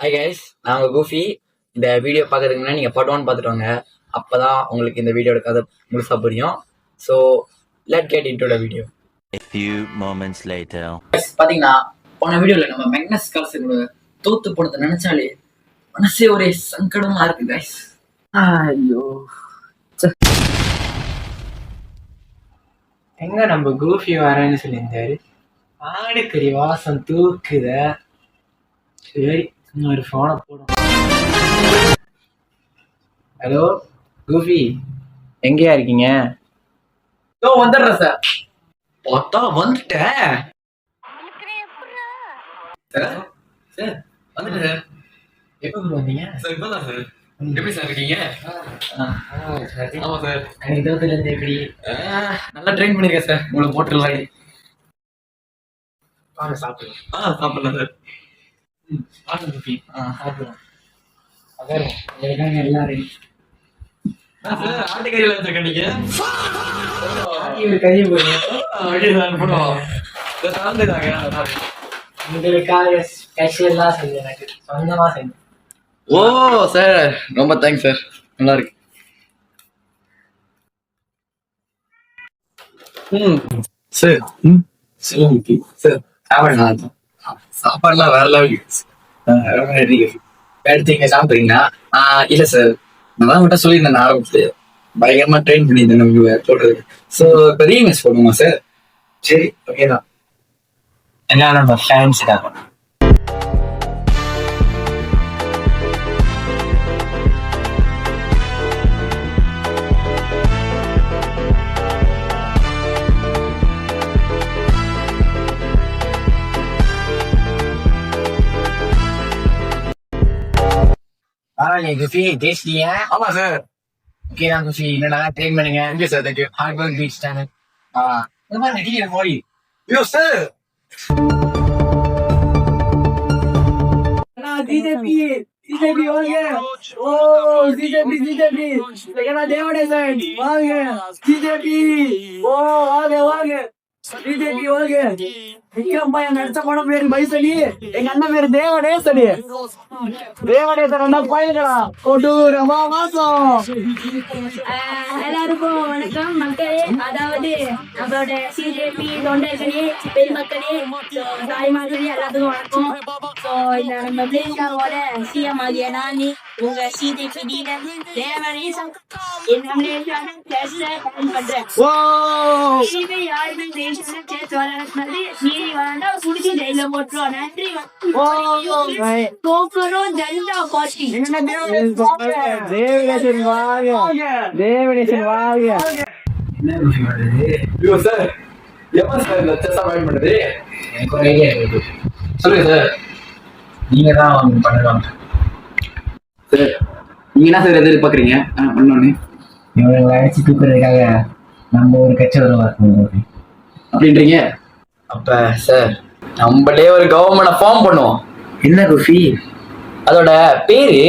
Hi guys, நான் உங்கள் கூஃபி. இந்த வீடியோ பார்க்கறதுக்கு முன்னாடி நீங்கள் பார்ட் 1 பார்த்துட்டு வாங்க. அப்போ தான் உங்களுக்கு இந்த வீடியோட கதை முழுசாக புரியும். So let get into the video. A few moments later. பார்த்தீங்கன்னா போன வீடியோவில் நம்ம மெக்னஸ் கால்சனோட தோத்து போனதை நினச்சாலே மனசே ஒரே சங்கடமாக இருக்கு கைஸ். ஐயோ, எங்க நம்ம கூஃபி வரேன்னு சொல்லியிருந்தாரு. ஆடுக்கறி வாசம் தூக்குத. சரி, இன்னொரு ஃபோனை போடும். ஹலோ கூஃபி, எங்கேயா இருக்கீங்க? வந்துடுறேன் சார். பார்த்தா வந்துட்டேன் சார். சார் வந்துட்டேன் சார். எப்போ வந்தீங்க சார்? இப்பதான் சார். எப்படி சார் இருக்கீங்க? ஆமா சார். எனக்கு தோத்துலேருந்து எப்படி நல்லா ட்ரெயின் பண்ணியிருக்கேன் சார். உங்களை போட்டுடலாம். வாங்க சாப்பிடலாம். சாப்பிடலாம் சார். வாங்க கூஃபி, சாப்பிடலாம். அதான் உங்களுக்காக எல்லாம் ரெடி. சார் ஆட்டுக்கறியில வச்சிருக்கீங்க. கையை போடுங்க. அப்படியே சார் போடுவோம். சாப்பிட்டுதாங்க. உங்களுக்காக ஸ்பெஷலாக செஞ்சேன், எனக்கு சொந்தமாக செஞ்சேன். ஓ சார், ரொம்ப தேங்க்ஸ் சார். நல்லா இருக்கு. சார் சார் சாப்பாடு சாப்பாடுலாம் வேற லெவல். எடுத்தீங்க சாப்பிட்றீங்களா? இல்லை சார், நான் தான் மட்டும் சொல்லியிருந்தேன். நான் ஆரம்பிச்சு பயங்கரமா ட்ரெயின் பண்ணியிருந்தேன் நம்ம போடுறது. ஸோ இப்போ ரீமேக்ஸ் போடுமா சார்? சரி, ஓகே தான். எல்லாம் நம்ம ஃபேன்ஸ் தான். குஃபி டேஸ்டியா? ஆமா சார். ஓகே தான் குஃபி, இன்னும் நல்லா ட்ரெயின் பண்ணுங்க. Okay sir, thank you. Hard work beats தானே. இந்த மாதிரி நடிக்கிற மோடி. ஐயோ சார், பிஜேபி வாங்க. ஓ பிஜேபி தேவடேசன் வாங்க. பிஜேபி ஓ வாங்க. பிஜேபி வாங்க. விக்ரம் பையன் நடிச்ச படம் பேரு மைசனி, எங்க அண்ணன் பேரு தேவடேசனி. தேவடேசன் அண்ணா பையன்களா கொடூரமா மாசம். எல்லாருக்கும் வணக்கம் மக்களே. அதாவது நம்மளோட சிஜேபி தொண்டர்களே, பெருமக்களே, தாய்மார்களே, எல்லாத்துக்கும் வணக்கம். ஸோ இந்த நம்ம பிளேஸ்காரோட சிஎம் ஆகிய நானி உங்க சிஜேபி லீடர் தேவடேசன் என் நாமினேஷன் பண்றேன். யாருமே தேசம் சேர்த்து வளர்றது நீதி வளர்ந்தா குடிச்சு ஜெயில போட்டுருவோம். நன்றி. கோக்கரும் ஜெண்டா பாட்டி தேவடேசன் வாங்க. தேவடேசன் வாங்க. என்ன குஃபி பண்ணுது? ஐயோ சார், எவ்வளோ சார் இந்த செஸ்ஸா வாங்கி பண்ணுறது? எனக்கு ஒரு ஐடியா இருக்கு. சொல்லுங்க சார். நீங்க தான் பண்ணலாம் சார், நீங்க என்ன சார் எதிர்பார்க்குறீங்க பண்ணோன்னு? இவங்களை அடிச்சு தூக்குறதுக்காக நம்ம ஒரு கட்சி வருவோம் அப்படின்றீங்க? அப்ப சார், நம்மளே ஒரு கவர்மெண்ட் ஃபார்ம் பண்ணுவோம். என்ன குஃபி? அதோட பேரு